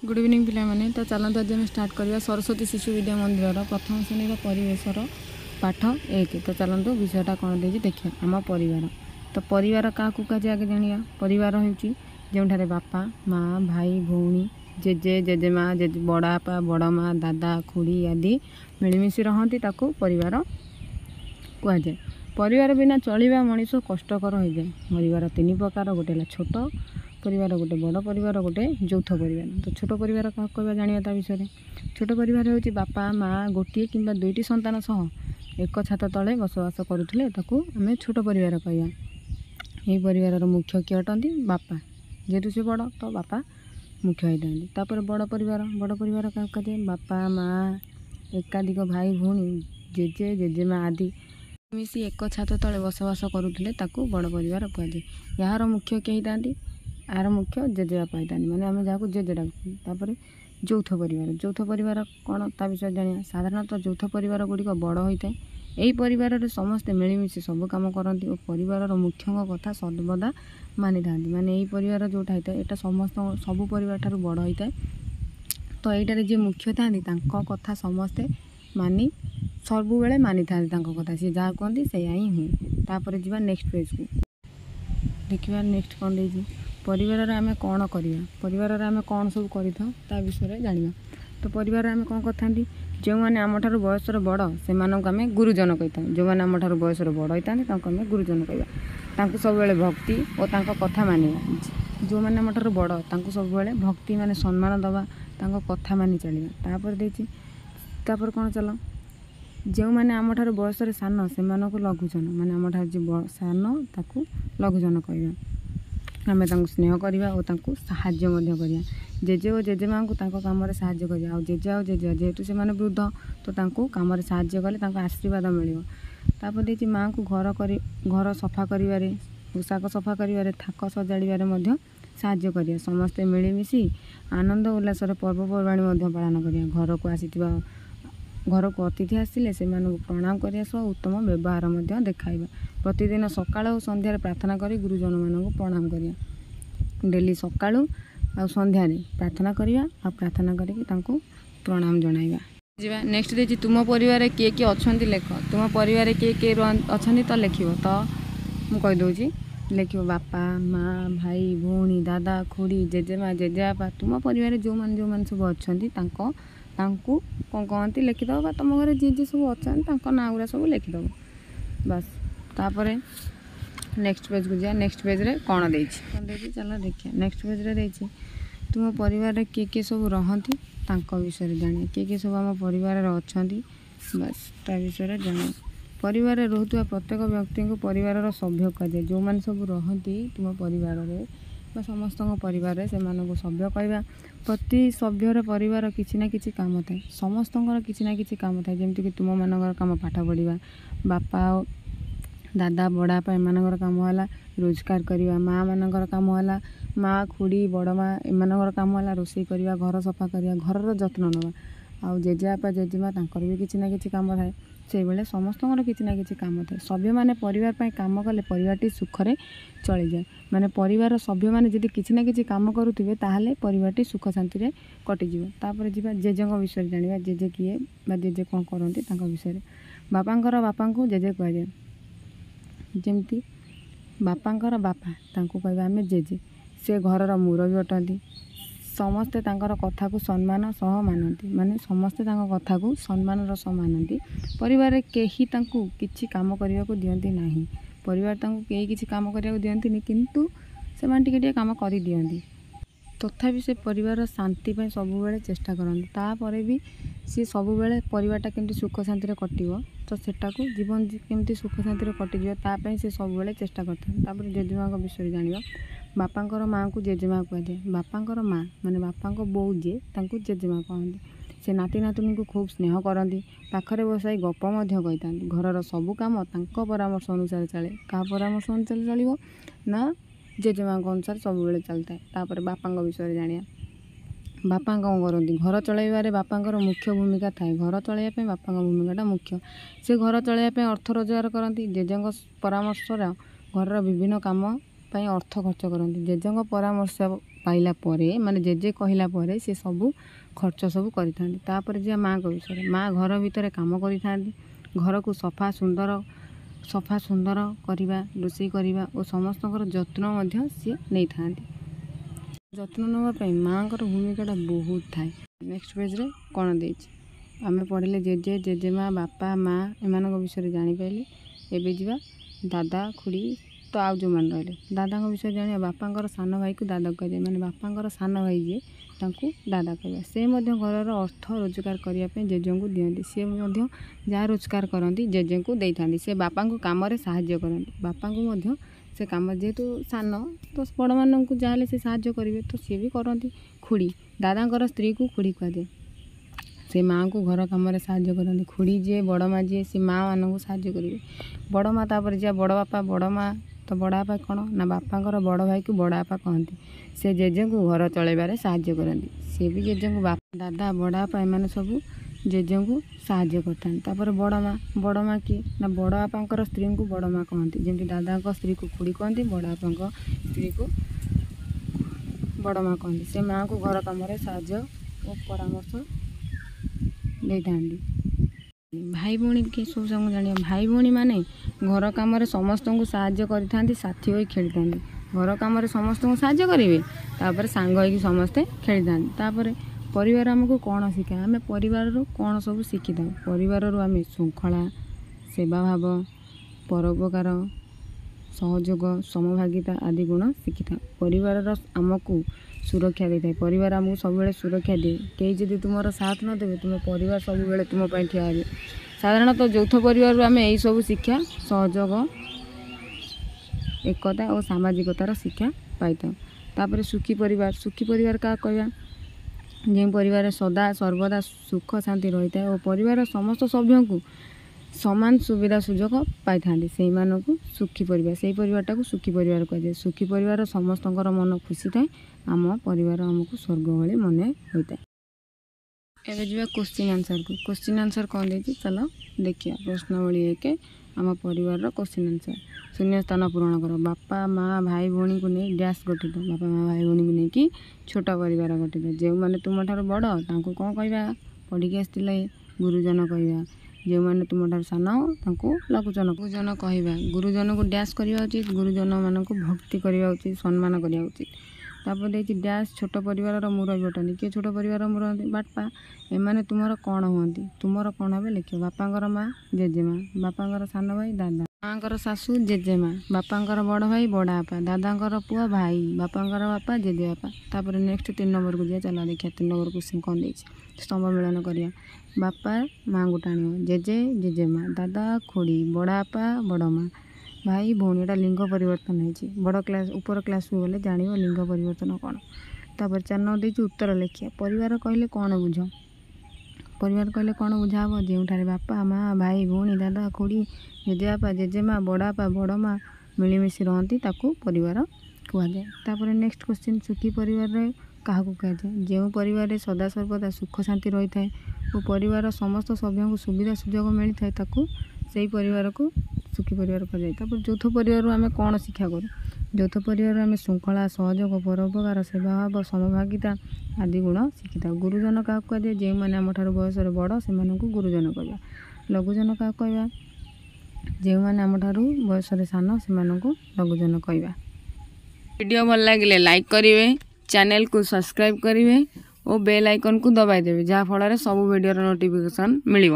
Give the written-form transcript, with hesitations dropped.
Good evening पिलाने तो चलते आज आम स्टार्ट करवा सरस्वती शिशु विद्या मंदिर प्रथम श्रेणी परिवेशर पाठ 1। तो चलतु विषयटा कौन दे देखिए आम परिवार। तो परिवार क्या कहे आगे जाना। परिवार हूँ जो बापा माँ भाई भौणी जेजे जेजेमा जेजे बड़ापा बड़ माँ दादा खुड़ी आदि मिलमिशी रहती परिवार कहुए। परिवार बिना चलवा मनीष कष्टकर हो जाए। परिवार 3 प्रकार, गोटे छोट परिवार, गोटे बड़ परिवार, गोटे यौथ परिवार। तो छोट परिवार क्या कहवा जाना विषय। छोट परिवार हूँ बापा माँ गोटे किंबा 2टी संतान सह एक छात तले बसवास करुले आम छोट परिवार कहवा। यही परिवार मुख्य किए अटंती बापा, जेहेतु से बड़ तो बापा मुख्य होता है। बड़ परिवार क्या कहते बापा माँ एकाधिक भाई भौणी जेजे जेजेमा आदि मिसी एक छात तले बसवास करुले बड़ परिवार कहुए। यार मुख्य किए होता यार मुख्य जेजेबापा होता माने आम जहाँ जेजे डाकुँ। यौथ परिवार, यौथ परिवार कौन ता विषय जाना। साधारणतः यौथ परिवार गुड़िक बड़ होता है। यही परिवार समस्ते मिलमिशी सब कम करती और परिवार मुख्यों कथा सर्वदा मानि था। माने यही परिवार जोटा होता है यहाँ समस्त सब परिवार ठार बड़ होता है। तो यहीटार जी मुख्य था कथा समस्ते मानि सब बेले मानि था कथा। सी जहाँ कहती से ही हुए। तापर जी नेक्स्ट पेज को देखा। नेक्स्ट कौन दे परिवार आम कौन करवा। परिवार आम कौन सब कर विषय जाना। तो परिवार आम कौन करते जो मैंने आम ठार बयसर बड़ से आम गुरुजन कही। जो मैंने आम ठार बयसर बड़ होता आम गुरुजन कहवा। सब बेले भक्ति और कथा मानिबा। जो मैंने आम ठार बड़ सब बेले भक्ति माने सम्मान दवा कथा मानि चलवा। तापर कौन चल जो मैंने आम ठार बयसर सान से लघुजन माने आम ठार जो सान ताकू लघुजन कहवा। आम स्नेह करवा और साहाय्य करवा। जेजे और जेजेमा को कम साहाय्य करवा। जेजे आ जेजे जेहेतु से वृद्ध तो कम साहाय्य कले आशीर्वाद मिल। तापर देखिए माँ को घर सफा कर पोशाक सफा कर थाक सजाड़े साहाय्य करिया। समस्ते मिलमिशी आनंद उल्लास पर्वपर्वाणी पालन करिया। घर को आसीथिबा घर को अतिथि आसिले से प्रणाम करने सह उत्तम व्यवहार देखाइबा। प्रतिदिन सकाळ और संध्यार प्रार्थना करी गुरुजन मान प्रणाम करिया। डेली सकाळ और संध्यारे प्रार्थना करिया और प्रार्थना करके प्रणाम जणाइबा। नेक्स्ट देखिए तुम परिवार किए किए अछंती लेख। तुम परिवार किए किए अछंती तो लिख। तो मुझे कहीदे लिख बापा माँ भाई भौणी दादा खुड़ी जेजेमा जेजेबापा। तुम परिवार जो मैंने सब अच्छा कौन कहती लिखिदेव। तुम घर जी जी सब अच्छा ना गुरा सब लिखिदेव बस। तापर नेक्स्ट पेज को जा। नेक्स्ट पेज रे कौन दे चलो देखिए। नेक्स्ट पेज रे देछि तुम परिवार किए किए सब रहती विषय जाने। किए सब आम परिवार अच्छा बस ता विषय जाना। परिवार रोहुआ प्रत्येक व्यक्ति को परिवार सभ्य कहुए। जो मैंने सब रहती तुम परिवार में समस्त परिवार से सभ्य कहवा। प्रति सभ्यर परिवार किसी ना किसी काम थाए। समस्त किसी ना किसी काम थाए। जमीक कि तुम मान कम पाठ पढ़ा बापा दादा बड़ापा एम कम है रोजगार करवा। माँ मान कम है माँ खुड़ी बड़ माँ एम कम है रोषे करवा घर सफा करवा घर जत्न नवा। आउ जेजेबापा जेजेमा भी किसी ना किसी काम थाए। से बेले समस्त किसी ना किसी काम थाए। सभ्य माने परिवार पर काम कले परिवारटी सुखरे चली जाए। माने परिवार सभ्य माने जदि किसी ना किसी काम करुथिबे ताहले परिवारटी सुख शांति रे कटिजिवो। तापर जीवा जेजेଙ୍କ विषय जानिबा। जेजे किए बा जेजे कौन करती विषय। बापांकर बापा को जेजे कहुए। जमती बापांकर बापा कहवा आम जेजे। से घरर मुरबी अटंती। समस्ते कथा को सम्मान सह मानती। माने समस्ते कथा को सम्मान सह मानती। परिवार केही किछि काम करने को दियंती नहीं। परिवार कहीं किछि काम करने को दियंती किंतु से टिके काम कर दियंती। तथापि से परिवार शांति पे सब बेले चेष्टा करती। तापर भी सी सब बेले परिवारटा केमती सुख शांति कटिवो तो सेटा को जीवन केमती सुख शांति कटिजिवो तापई से सब बेले चेष्टा करते। तापर जेजेमा विषय जानिबा। बापांकर माँ को जेजेमा कहुए। बापांकर माँ माने बापांको बोऊ जे तांको जेजेमा कहते। से नाती नातुणी को खूब स्नेह करती। पाखरे बसाई गप कही था। घरर सबू कम परामर्श अनुसार चले। क्या परामर्श अनुसार चलो ना जेजेमा अनुसार सब बेले चलता है। तापर बापा विषय जानिया। बापा कौन करती घर चलैबारे बापांकर मुख्य भूमिका थाए। घर चलैया बापा भूमिकाटा मुख्य। से घर चलैया अर्थ रोजगार करती। जेजेଙ୍କ परामर्श घरर विभिन्न काम अर्थ खर्च करती। जेजेଙ୍କ परामर्श पाइला परे माने जेजे कहला परे से सब खर्च सब करिथांती। तापर जे माँ को विषय माँ घर भितर काम करिथांती, घर को सफा सुंदर करवा रोषे करवा और समस्तकर जत्न मध्य सी नहीं थांती। जत्न नापी माँ को भूमिकाटा बहुत थाए। नेक्स्ट पेज रे कौन देछि आमे पढ़ले जेजे जेजेमा बापा माँ एमान विषय जानीपारे। एबे जीवा दादा खुड़ी तो आउ जो मान रहे दादा विषय जाना बापांकर सान भाई को दादा कह माने बापांकर सान भाई जे तांकू दादा कहवा से घर अर्थ रोजगार करने जेजे को दिखती सी जहाँ रोजगार करती जेजे को दे था से बापा को कम साहाय्य करती बापा को से कम जेहेतु सान तो बड़ मान को जहाँ से साहाय्य करेंगे तो सी भी करती। खुड़ी दादा स्त्री को खुड़ी कहुए से माँ को घर कम साहाय्य करती। खुड़ी जी बड़ माँ जी से माँ मान को साहाय्य करेंगे। बड़ माँ तापर जा बड़ बापा बड़ माँ तो बड़ बापा कौन ना बापांकर बड़ भाई को बड़ बापा कहती से जेजे को घर चलैबारे साहाय्य करती। सी भी जेजे को बापा दादा बड़ बापा एम सब जेजे को साहाय्य करता। बड़ माँ किए ना बड़ बापांकर स्त्री को बड़ माँ कहती जमी दादा स्त्री को खुड़ी कहती बड़ बापा स्त्री को बड़ माँ कहती। से माँ को घर कम साहाय्य और परामर्श दे था। भाई भौणी के सब संग जानिए भाई भौणी माने घर कम समस्त को साहाय्य करि साथी होई खेली था। घर कम समस्त को साहाय्य करेंगे तापर सांग होई समस्ते खेली था। परिवार आमको कौन शिखाए आम परिवार कौन सब शिखी था। परिवार आम श्रृंखला सेवा भाव परोपकार सहयोग समभागिता आदि गुण शिखी था। परिवार आमको सुरक्षा दे था। परिवार आमको सब सुरक्षा दे कई जदि तुम साथ न देवे तुम परिवार सब तुम ठिया हे। साधारणतः यौथ परिवार आम यही सब शिक्षा सहयोग एकता और सामाजिकतार शिक्षा पाई था। सुखी परिवार क्या कहवा जो परिवार सदा सर्वदा सुख शांति रही है और परिवार समस्त सभ्यों को समान सुविधा सुजोग पाई था से सुखी परिवार से परिवारटा को सुखी परिवार कहुए। सुखी परिवार समस्त मन खुशी थाए आम परिवार आमको स्वर्ग भली मन होता है। एवं जी क्वेश्चन आंसर कौन देती चलो देखिए प्रश्नावली 1 आम परिवार क्वेश्चन आंसर। शून्य स्थान पूरण कर बापा माँ भाई भौणी को नहीं डैश गठित बापा माँ भाई भौणी को लेकिन छोट परिवार गठित जो मैंने तुम ठार बड़ तांको कौन कहवा पढ़ी आसते गुरुजन कहवा जो मैंने तुम ठार सान तांको लघुजन कहवा गुरुजन को डैश करवा उचित गुरुजन मान को भक्ति करवा उचित सम्मान करवा उचित। तापर देखिए डैश छोट परिवार मुरबी अटंती किए छोट परिवार मुरबी बापा एमाने तुमर कौन हुंती तुमर कौन हे लिख बापांकर माँ जेजेमा बापांकर सान भाई दादा माँकर शाशु जेजेमा बापांकर बड़ भाई बड़ा बापा दादांकर पुआ भाई बापांकर बापा जेजे बापा। तापर नेक्स्ट 3 नंबर को दिया चला देखिए 3 नंबर क्वेश्चन कौन देछि स्तंभ मिलन करिया बापा माँ को टाणियो जेजे जेजेमा दादा खुड़ी बड़ा बापा बड़ माँ भाई भौणी एटा लिंग परिवर्तन है बड़ क्लास ऊपर क्लास को गले जान लिंग परिवर्तन कौन। तापर 4 नंबर देछि उत्तर लिखिया परिवार कहले कौन बुझ परिवार कहले कौन बुझा हम जो बापा माँ भाई भौणी दादा खुड़ी जेजेबापा जेजेमा बड़ा बापा बड़ माँ मिलमिशि रहती ताकू परिवार कहुए। तापर नेक्स्ट क्वेश्चन सुखी परिवार क्या कहुए जो परिवार सदा सर्वदा सुख शांति रही है और परिवार समस्त सभ्यों को सुविधा सुजोग मिलता है ताकू से परिवार को सुखी परिवार कहुए। यौथ परिवार आम कौन शिक्षा करूँ यौथ परिवार आम श्रृंखला सहयोग परोपकार सेवा भाव समभागिता आदि गुण शिखी था। गुरुजन क्या कहुए जो मैंने आम ठार बयस बड़ से गुरुजन कहवा। लघुजन क्या कहवा जो मैंने आम ठार बयस सान से लघुजन कहवा। वीडियो भल लगे लाइक करेंगे चैनल को सब्सक्राइब करेंगे और बेल आइकन को दबाई देवे जहाँ फल सब वीडियो नोटिफिकेशन मिल।